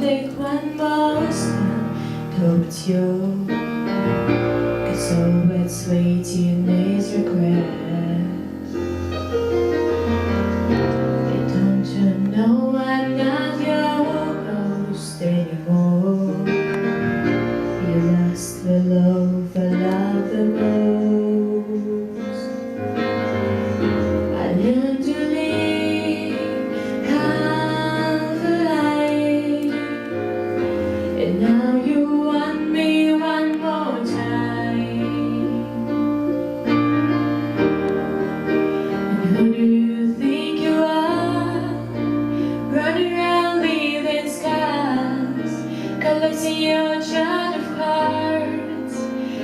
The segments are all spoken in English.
take one more step towards you, 'cause all it's waiting is regret. Don't you know I'm not your ghost anymore? You lost the love I love the most. I learned to live half a life, and now you want me one more time. And who do you think you are, running around leaving scars, collecting your child of hearts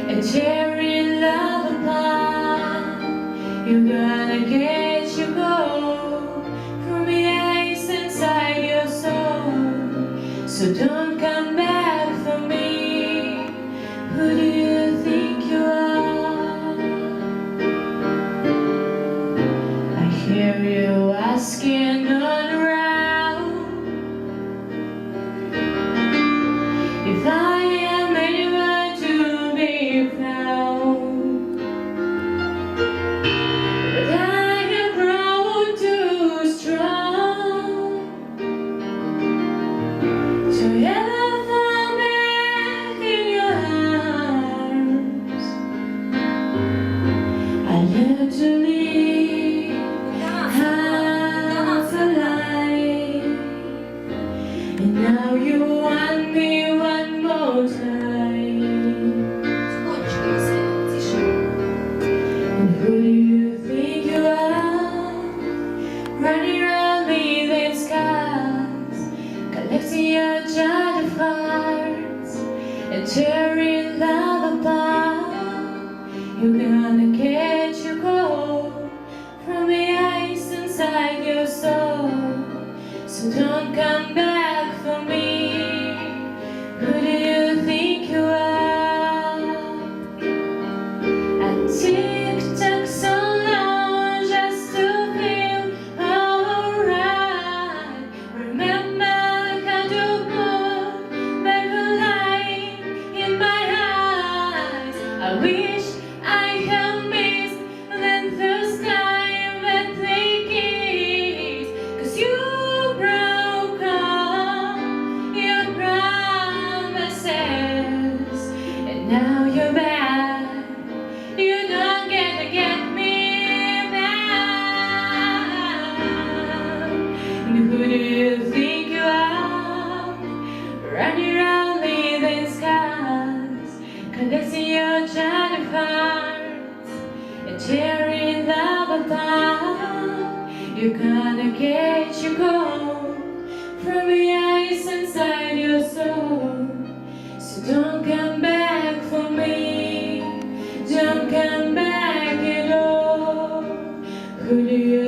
and tearing love apart? You gotta get your goal from the ice inside your soul, so don't come back for me. Who do you think you are? I hear you asking all around if I am anywhere to be found, but I have grown too strong to ever fall back in your arms. I learned to live half a life, and now you want me one more time. And who do you think you are, running around leaving scars, collecting your child of hearts and tearing love apart? You're gonna catch your cold from the ice inside your soul, so don't come back for me. Who do you think you are? I tick-tock so long just to feel alright. Remember how to put back the light in my eyes. I wish I had missed that first time that they kissed, 'cause you broke all your promises, and now you're back. You don't get me back. And who do you think you are, running around leaving scars, collecting your child of hearts and tearing love apart? You're gonna get your gold from the ice inside your soul, so don't come back for me. Don't come back at all. Who do you